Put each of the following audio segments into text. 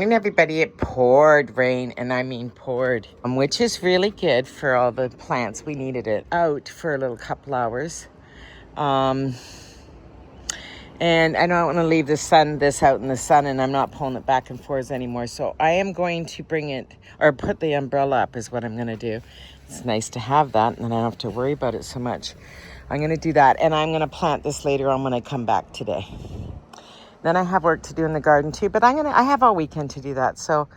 And everybody, it poured rain, and I mean poured, which is really good for all the plants. We needed it out for a little couple hours. And I don't want to leave this out in the sun, and I'm not pulling it back and forth anymore. So I am going to bring it, or put the umbrella up is what I'm going to do. It's nice to have that, and then I don't have to worry about it so much. I'm going to do that, and I'm going to plant this later on when I come back today. Then I have work to do in the garden too, but I have all weekend to do that, so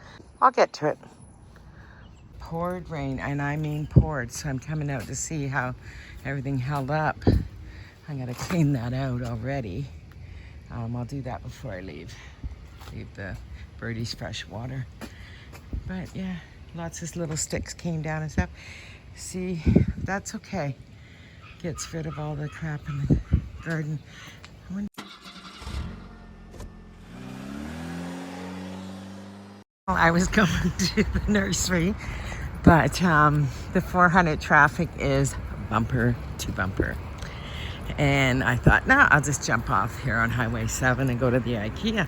I'll get to it. Poured rain, and I mean poured, so I'm coming out to see how everything held up. I'm gonna clean that out already. I'll do that before I leave the birdies fresh water. But yeah, lots of little sticks came down and stuff. See, that's okay. Gets rid of all the crap in the garden. I was going to the nursery, but the 400 traffic is bumper to bumper. And I thought, nah, I'll just jump off here on Highway 7 and go to the IKEA.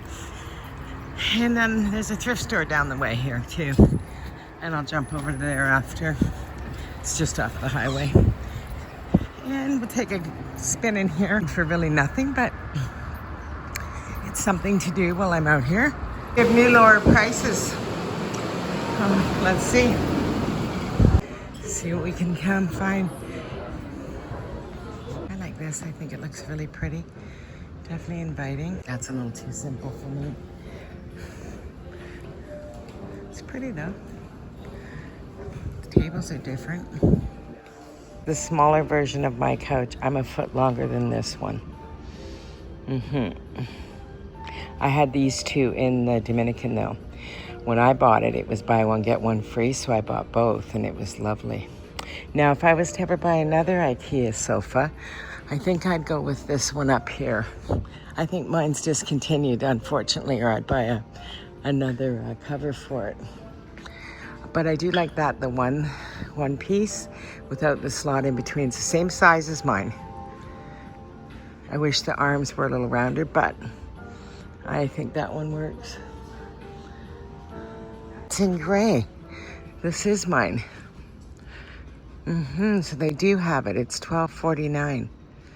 And then there's a thrift store down the way here too. And I'll jump over there after. It's just off the highway. And we'll take a spin in here for really nothing, but it's something to do while I'm out here. We have new lower prices. Let's see. See what we can come find. I like this. I think it looks really pretty. Definitely inviting. That's a little too simple for me. It's pretty though. The tables are different. The smaller version of my couch, I'm a foot longer than this one. I had these two in the Dominican though. When I bought it, it was buy one, get one free, so I bought both, and it was lovely. Now, if I was to ever buy another IKEA sofa, I think I'd go with this one up here. I think mine's discontinued, unfortunately, or I'd buy another cover for it. But I do like that, the one piece without the slot in between. It's the same size as mine. I wish the arms were a little rounder, but I think that one works. It's in gray. This is mine. So they do have it. It's $12.49.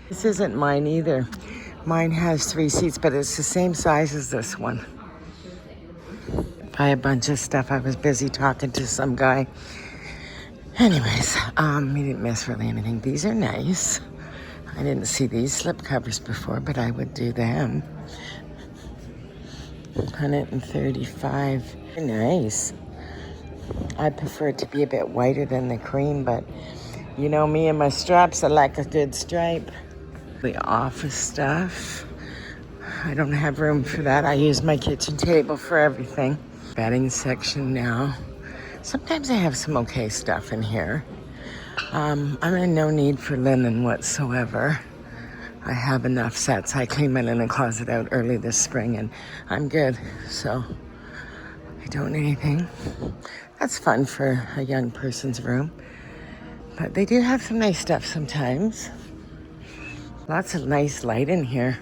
This isn't mine either. Mine has 3 seats, but it's the same size as this one. Buy a bunch of stuff. I was busy talking to some guy. Anyways, we didn't miss really anything. These are nice. I didn't see these slip covers before, but I would do them. 135. Nice. I prefer it to be a bit whiter than the cream, but you know me and my straps, I like a good stripe. The office stuff, I don't have room for that. I use my kitchen table for everything. Bedding section now. Sometimes I have some okay stuff in here. I'm in no need for linen whatsoever. I have enough sets. I cleaned my linen closet out early this spring and I'm good. So I don't need anything. That's fun for a young person's room. But they do have some nice stuff sometimes. Lots of nice light in here.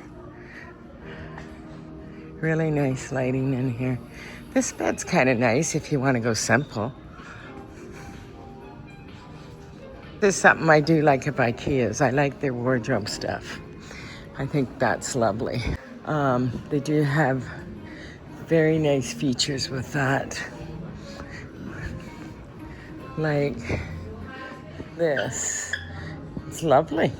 Really nice lighting in here. This bed's kind of nice if you want to go simple. There's something I do like about IKEA's. I like their wardrobe stuff. I think that's lovely. They do have very nice features with that. Like this. It's lovely.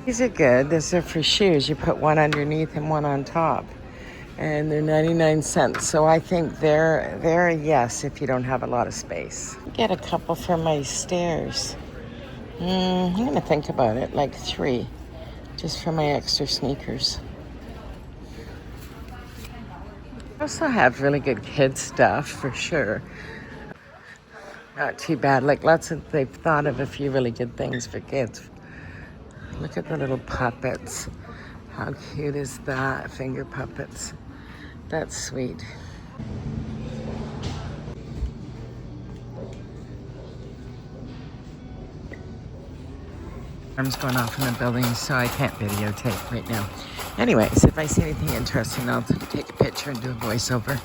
These are good. These are for shoes. You put one underneath and one on top. And they're 99 cents. So I think they're a yes if you don't have a lot of space. Get a couple for my stairs. I'm going to think about it. Like 3. Just for my extra sneakers. I also have really good kids stuff for sure. Not too bad. Like they've thought of a few really good things for kids. Look at the little puppets. How cute is that? Finger puppets. That's sweet. Alarm's going off in the building, so I can't videotape right now. Anyways, if I see anything interesting, I'll take a picture and do a voiceover.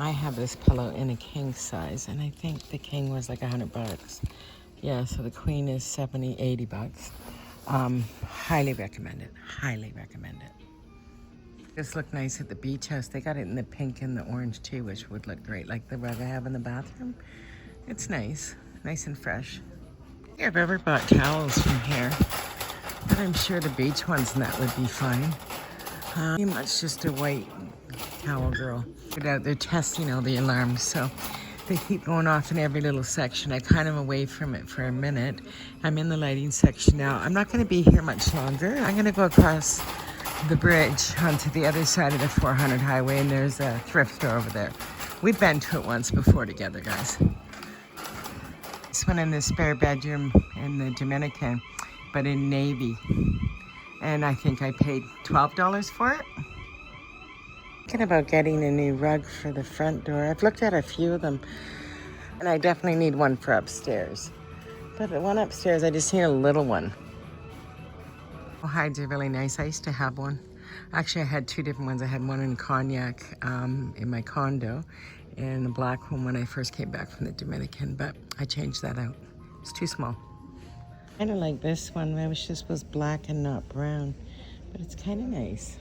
I have this pillow in a king size, and I think the king was like $100. Yeah, so the queen is 70, $80. Highly recommend it. Highly recommend it. This looked nice at the beach house. They got it in the pink and the orange too, which would look great, like the rug I have in the bathroom. It's nice and fresh. I've ever bought towels from here, but I'm sure the beach ones and that would be fine. Pretty much just a white towel girl. They're testing all the alarms, so they keep going off in every little section. I kind of away from it for a minute. I'm in the lighting section now. I'm not going to be here much longer. I'm going to go across the bridge onto the other side of the 400 highway, and there's a thrift store over there. We've been to it once before together, guys. This one in the spare bedroom in the Dominican, but in navy. And I think I paid $12 for it. Thinking about getting a new rug for the front door. I've looked at a few of them, and I definitely need one for upstairs. But the one upstairs, I just need a little one. Hides are really nice. I used to have one. Actually, I had two different ones. I had one in Cognac in my condo, and the black one when I first came back from the Dominican, but I changed that out. It's too small. I kind of like this one. I wish this was black and not brown, but it's kind of nice.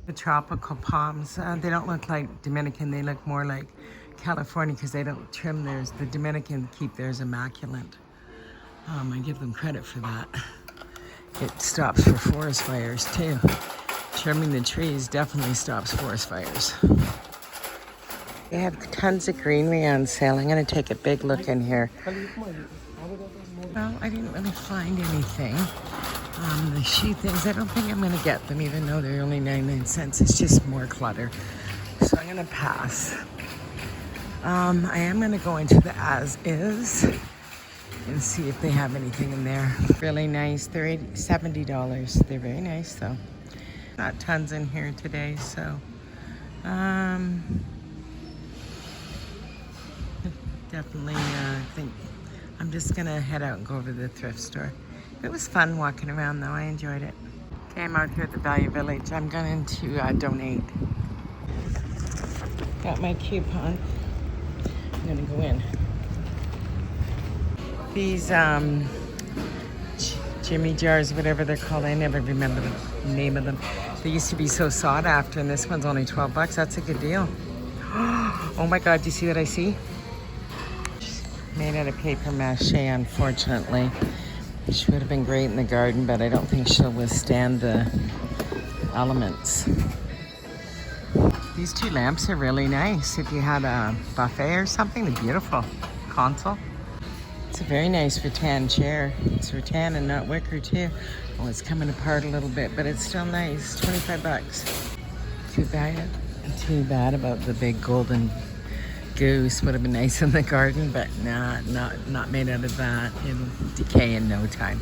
The tropical palms, they don't look like Dominican. They look more like California because they don't trim theirs. The Dominican keep theirs immaculate. I give them credit for that. It stops for forest fires too. Trimming the trees definitely stops forest fires. They have tons of greenery on sale. I'm going to take a big look in here. Well, I didn't really find anything. The shoe things, I don't think I'm going to get them, even though they're only 99 cents. It's just more clutter. So I'm going to pass. I am going to go into the as is and see if they have anything in there. Really nice. They're $70. They're very nice though. Not tons in here today, so definitely think I'm just gonna head out and go over to the thrift store. It was fun walking around though. I enjoyed it. Okay, I'm out here at the Value Village. I'm going to donate. Got my coupon. I'm gonna go in. These Jimmy jars, whatever they're called, I never remember the name of them. They used to be so sought after, and this one's only $12. That's a good deal. Oh my God, do you see what I see? Made out of paper mache, unfortunately. She would have been great in the garden, but I don't think she'll withstand the elements. These two lamps are really nice. If you had a buffet or something, they're beautiful. Console. It's a very nice rattan chair. It's rattan and not wicker too. Oh, it's coming apart a little bit, but it's still nice. $25. Too bad about the big golden goose. Would have been nice in the garden, but not made out of that. It'll decay in no time.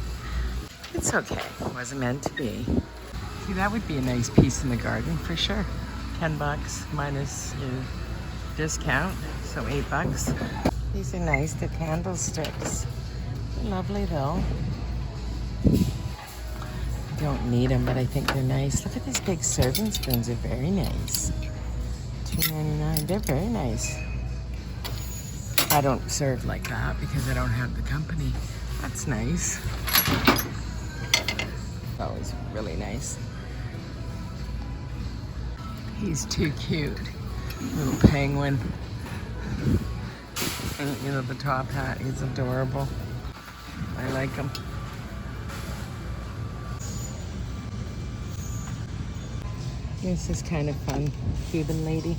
It's okay. It wasn't meant to be. See, that would be a nice piece in the garden for sure. $10 minus your discount, so $8. These are nice, the candlesticks. They're lovely though. Don't need them, but I think they're nice. Look at these big serving spoons, they're very nice. $2.99, they're very nice. I don't serve like that because I don't have the company. That's nice. Always really nice. He's too cute. Little penguin. And, you know, the top hat, he's adorable. I like him. This is kind of fun. Cuban lady.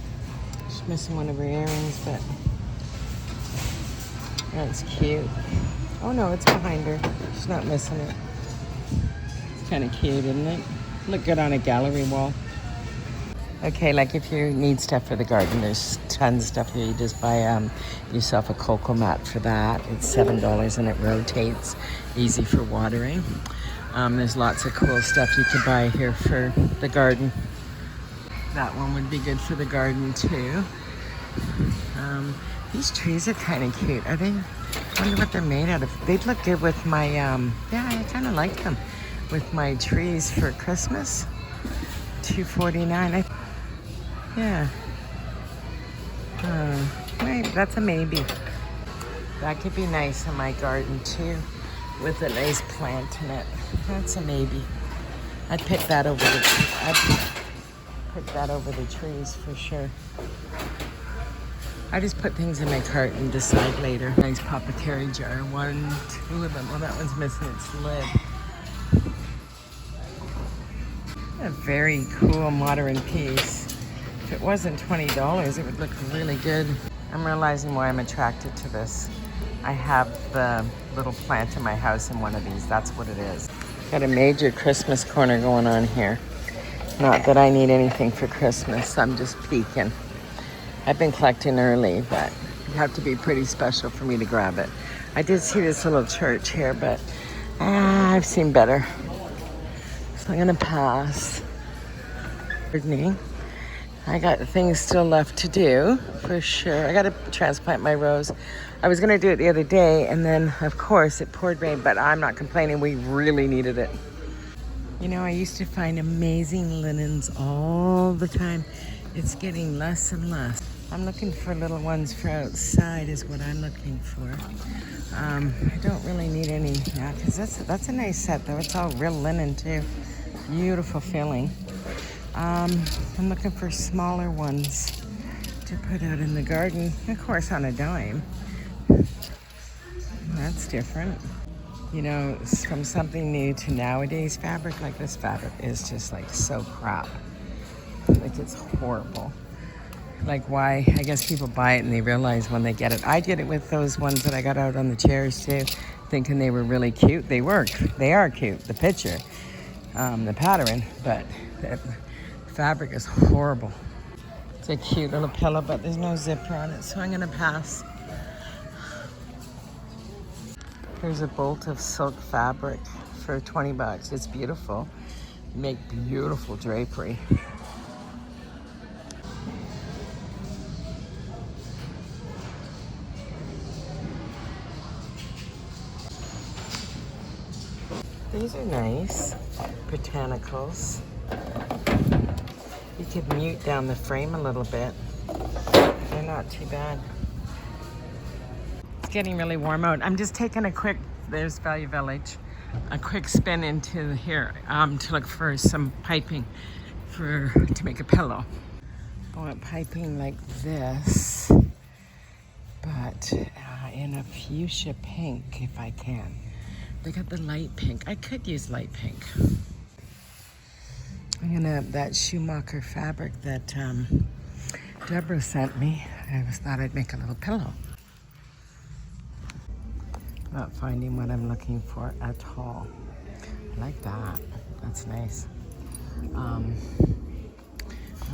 She's missing one of her earrings, but that's cute. Oh no, it's behind her. She's not missing it. It's kind of cute, isn't it? Look good on a gallery wall. Okay, like if you need stuff for the garden, there's tons of stuff here. You just buy yourself a cocoa mat for that. It's $7 and it rotates. Easy for watering. There's lots of cool stuff you could buy here for the garden. That one would be good for the garden too. These trees are kind of cute. Are they? I wonder what they're made out of. They'd look good with my, yeah, I kind of like them. With my trees for Christmas. $2.49. Yeah. Maybe, that's a maybe. That could be nice in my garden too, with a nice plant in it. That's a maybe. I'd pick that over the trees for sure. I just put things in my cart and decide later. Nice apothecary jar. 1, 2 of them. Well, that one's missing its lid. A very cool modern piece. If it wasn't $20, it would look really good. I'm realizing why I'm attracted to this. I have the little plant in my house in one of these. That's what it is. Got a major Christmas corner going on here. Not that I need anything for Christmas. I'm just peeking. I've been collecting early, but you have to be pretty special for me to grab it. I did see this little church here, but I've seen better. So I'm gonna pass. Gardening. I got things still left to do, for sure. I gotta transplant my rose. I was gonna do it the other day, and then of course it poured rain, but I'm not complaining. We really needed it. You know, I used to find amazing linens all the time. It's getting less and less. I'm looking for little ones for outside is what I'm looking for. I don't really need any, yeah, because that's a nice set though. It's all real linen too. Beautiful feeling. I'm looking for smaller ones to put out in the garden. Of course on a dime. That's different. You know, from something new to nowadays fabric, like this fabric is just like so crap. Like it's horrible. Like why, I guess people buy it and they realize when they get it. I did it with those ones that I got out on the chairs too, thinking they were really cute. They work, they are cute, the picture, the pattern, but the fabric is horrible. It's a cute little pillow, but there's no zipper on it, so I'm gonna pass. Here's a bolt of silk fabric for 20 bucks. It's beautiful. Make beautiful drapery. These are nice, botanicals. You could mute down the frame a little bit. They're not too bad. It's getting really warm out. I'm just taking a quick, there's Value Village, a quick spin into here to look for some piping to make a pillow. I want piping like this, but in a fuchsia pink if I can. They got the light pink. I could use light pink. I'm gonna, that Schumacher fabric that Deborah sent me, I just thought I'd make a little pillow. Not finding what I'm looking for at all. I like that. That's nice. I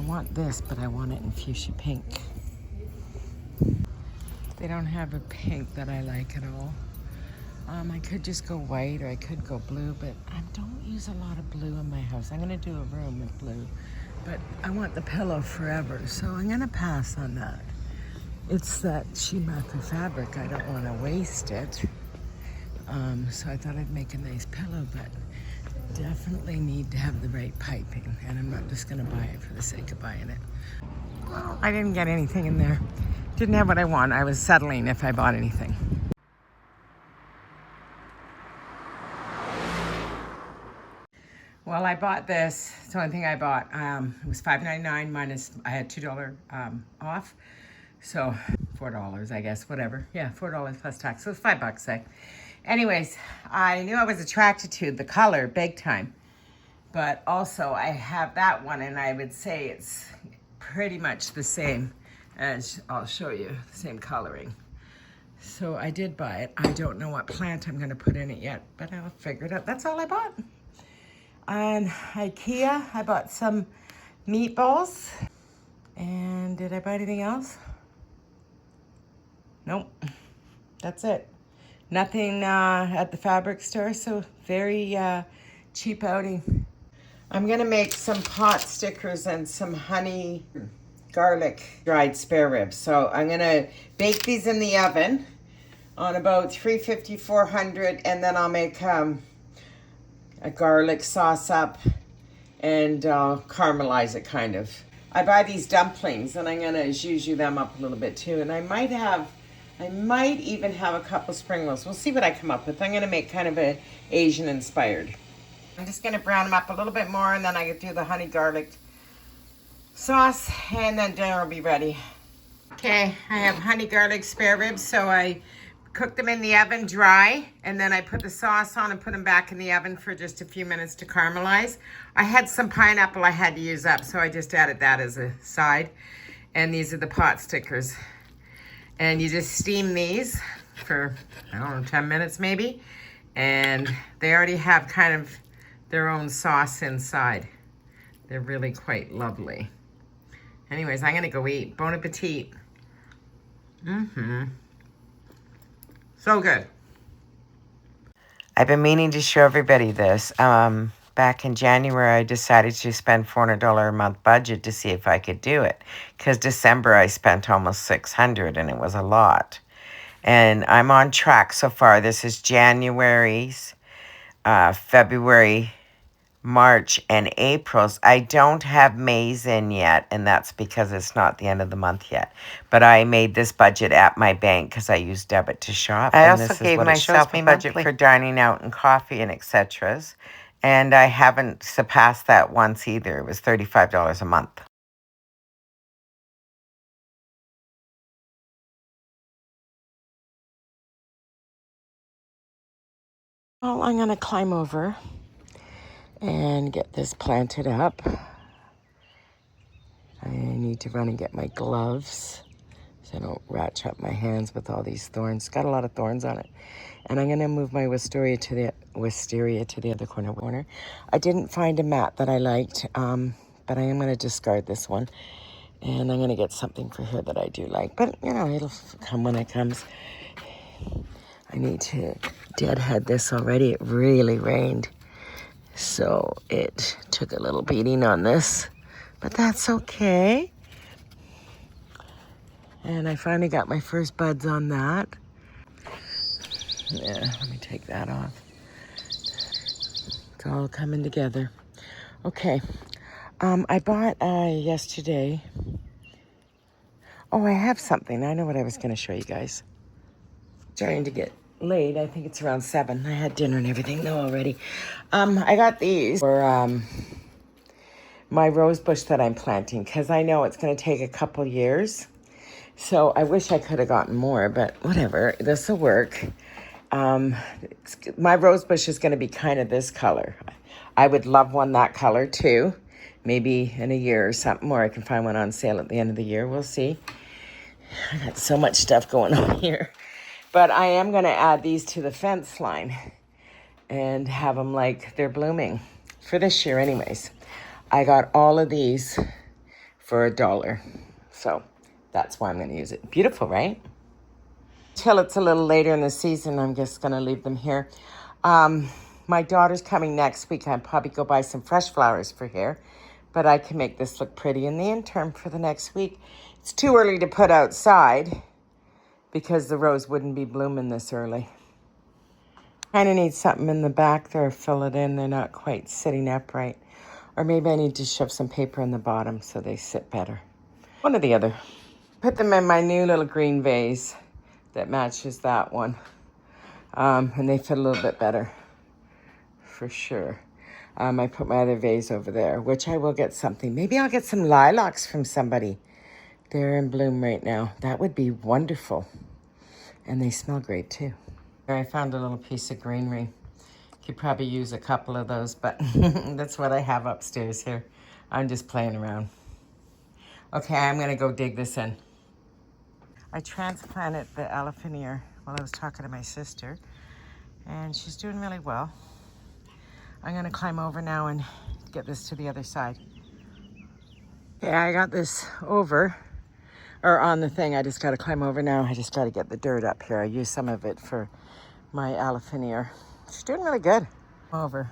want this, but I want it in fuchsia pink. They don't have a pink that I like at all. I could just go white or I could go blue, but I don't use a lot of blue in my house. I'm gonna do a room with blue, but I want the pillow forever, so I'm gonna pass on that. It's that Schumacher fabric. I don't wanna waste it. So I thought I'd make a nice pillow, but definitely need to have the right piping, and I'm not just gonna buy it for the sake of buying it. I didn't get anything in there. Didn't have what I want. I was settling if I bought anything. Well, I bought this. It's the only thing I bought. It was $5.99 minus, I had $2 off. So $4, I guess, whatever. Yeah, $4 plus tax. So it's $5, say. Anyways, I knew I was attracted to the color big time. But also I have that one, and I would say it's pretty much the same as, I'll show you, the same coloring. So I did buy it. I don't know what plant I'm gonna put in it yet, but I'll figure it out. That's all I bought. On IKEA, I bought some meatballs. And did I buy anything else? Nope, that's it. Nothing at the fabric store, so very cheap outing. I'm gonna make some pot stickers and some honey garlic dried spare ribs. So I'm gonna bake these in the oven on about 350, 400, and then I'll make a garlic sauce up and caramelize it kind of. I buy these dumplings, and I'm gonna zhuzh them up a little bit too. And I might even have a couple spring rolls. We'll see what I come up with. I'm gonna make kind of a Asian inspired. I'm just gonna brown them up a little bit more, and then I do the honey garlic sauce, and then dinner will be ready. Okay, I have honey garlic spare ribs, so I cooked them in the oven dry, and then I put the sauce on and put them back in the oven for just a few minutes to caramelize. I had some pineapple I had to use up, so I just added that as a side. And these are the pot stickers. And you just steam these for, I don't know, 10 minutes maybe. And they already have kind of their own sauce inside. They're really quite lovely. Anyways, I'm gonna go eat. Bon appetit. So good. I've been meaning to show everybody this. Back in January, I decided to spend $400 a month budget to see if I could do it. Because December, I spent almost $600, and it was a lot. And I'm on track so far. This is January's, February, March, and April's. I don't have May's in yet, and that's because it's not the end of the month yet. But I made this budget at my bank because I use debit to shop. I also gave myself a budget for dining out and coffee and etc. And I haven't surpassed that once either. It was $35 a month. Well, I'm going to climb over and get this planted up. I need to run and get my gloves so I don't ratchet up my hands with all these thorns. It's got a lot of thorns on it. And I'm going to move my wisteria to the other corner. I didn't find a mat that I liked, but I am going to discard this one. And I'm going to get something for here that I do like. But, you know, it'll come when it comes. I need to deadhead this already. It really rained. So it took a little beating on this, but that's okay. And I finally got my first buds on that. Yeah, let me take that off. It's all coming together. Okay, I bought yesterday. Oh, I have something. I know what I was going to show you guys. Starting to get late. I think it's around 7. I had dinner and everything though already. I got these for my rose bush that I'm planting because I know it's going to take a couple years. So I wish I could have gotten more, but whatever. This will work. My rose bush is going to be kind of this color. I would love one that color too. Maybe in a year or something, or I can find one on sale at the end of the year. We'll see. I got so much stuff going on here. But I am going to add these to the fence line and have them like they're blooming for this year anyways. I got all of these for $1. So that's why I'm going to use it. Beautiful, right? Till it's a little later in the season, I'm just going to leave them here. My daughter's coming next week. I'll probably go buy some fresh flowers for here. But I can make this look pretty in the interim for the next week. It's too early to put outside because the rose wouldn't be blooming this early. Kind of need something in the back there, fill it in. They're not quite sitting upright. Or maybe I need to shove some paper in the bottom so they sit better. One or the other. Put them in my new little green vase that matches that one. And they fit a little bit better, for sure. I put my other vase over there, which I will get something. Maybe I'll get some lilacs from somebody. They're in bloom right now. That would be wonderful. And they smell great too. I found a little piece of greenery. Could probably use a couple of those, but that's what I have upstairs here. I'm just playing around. Okay, I'm gonna go dig this in. I transplanted the elephant ear while I was talking to my sister, and she's doing really well. I'm gonna climb over now and get this to the other side. Okay, I got this over. Or on the thing, I just got to climb over now. I just got to get the dirt up here. I used some of it for my elephant ear. She's doing really good. Over.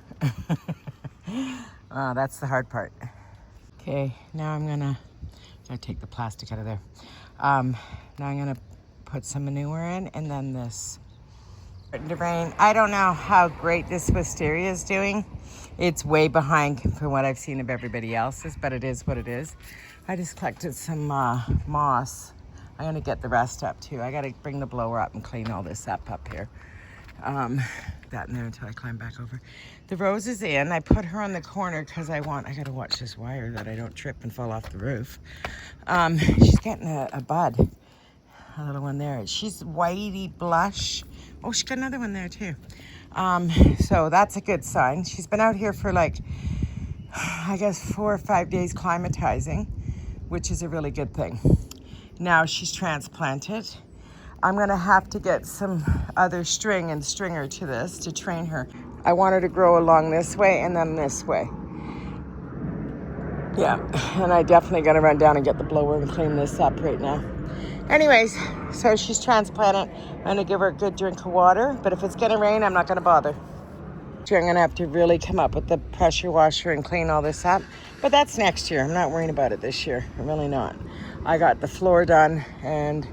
Oh, that's the hard part. Okay, now I'm gonna take the plastic out of there. Now I'm gonna put some manure in, and then this. Starting to rain. I don't know how great this wisteria is doing. It's way behind from what I've seen of everybody else's, but it is what it is. I just collected some moss. I'm gonna get the rest up too. I gotta bring the blower up and clean all this up here. That in there until I climb back over. The rose is in. I put her on the corner because I gotta watch this wire that I don't trip and fall off the roof. She's getting a bud, a little one there. She's whitey blush. Oh, she's got another one there too. So that's a good sign. She's been out here for like, I guess 4 or 5 days climatizing, which is a really good thing. Now she's transplanted. I'm gonna have to get some other string and stringer to this to train her. I want her to grow along this way and then this way. Yeah, and I definitely gotta run down and get the blower and clean this up right now. Anyways, so she's transplanted. I'm gonna give her a good drink of water, but if it's gonna rain, I'm not gonna bother. I'm gonna have to really come up with the pressure washer and clean all this up, but that's next year. I'm not worrying about it this year. I'm really not. I got the floor done, and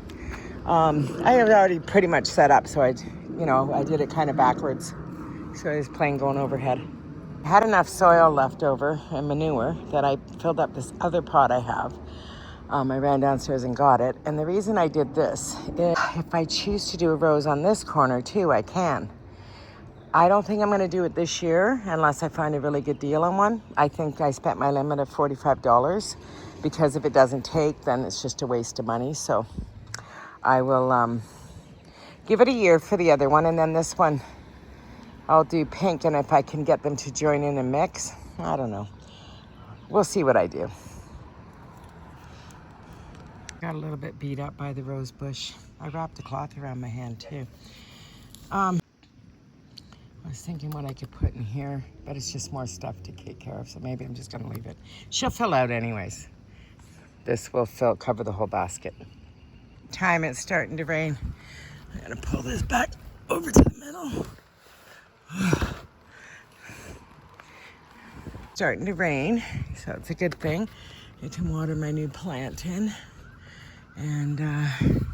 I have already pretty much set up, so I did it kind of backwards. So I was plain going overhead. I had enough soil left over and manure that I filled up this other pot I have. I ran downstairs and got it. And the reason I did this is if I choose to do a rose on this corner too, I can. I don't think I'm gonna do it this year unless I find a really good deal on one. I think I spent my limit of $45 because if it doesn't take, then it's just a waste of money. So I will give it a year for the other one, and then this one I'll do pink, and if I can get them to join in and mix, I don't know. We'll see what I do. Got a little bit beat up by the rose bush. I wrapped a cloth around my hand too. I was thinking what I could put in here, but it's just more stuff to take care of, so maybe I'm just gonna leave it. She'll fill out anyways. This will cover the whole basket. Time it's starting to rain. I'm gonna pull this back over to the middle. Starting to rain, so it's a good thing. I can water my new plant in. And I'm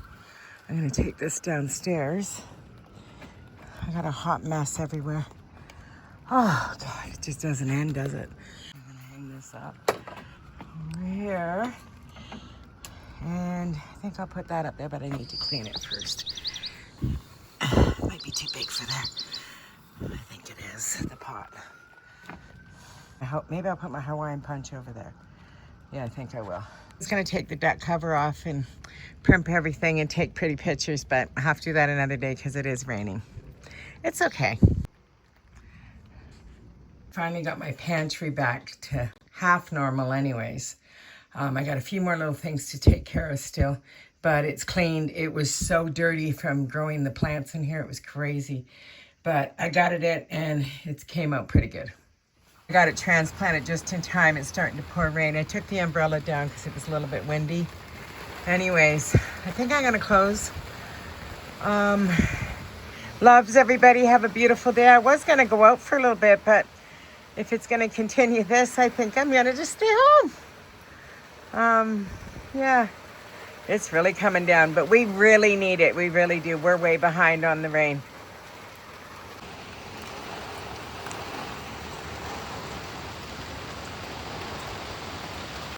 gonna take this downstairs. I got a hot mess everywhere. Oh God, it just doesn't end, does it? I'm gonna hang this up over here. And I think I'll put that up there, but I need to clean it first. It might be too big for that. I think it is, the pot. Maybe I'll put my Hawaiian punch over there. Yeah, I think I will. It's gonna take the duck cover off and primp everything and take pretty pictures, but I have to do that another day because it is raining. It's okay. Finally got my pantry back to half normal anyways. I got a few more little things to take care of still, but it's cleaned. It was so dirty from growing the plants in here. It was crazy, but I got it in and it came out pretty good. I got it transplanted just in time. It's starting to pour rain. I took the umbrella down because it was a little bit windy. Anyways, I think I'm gonna close. Loves, everybody. Have a beautiful day. I was gonna go out for a little bit, but if it's gonna continue this, I think I'm gonna just stay home. Yeah, it's really coming down, but we really need it. We really do. We're way behind on the rain.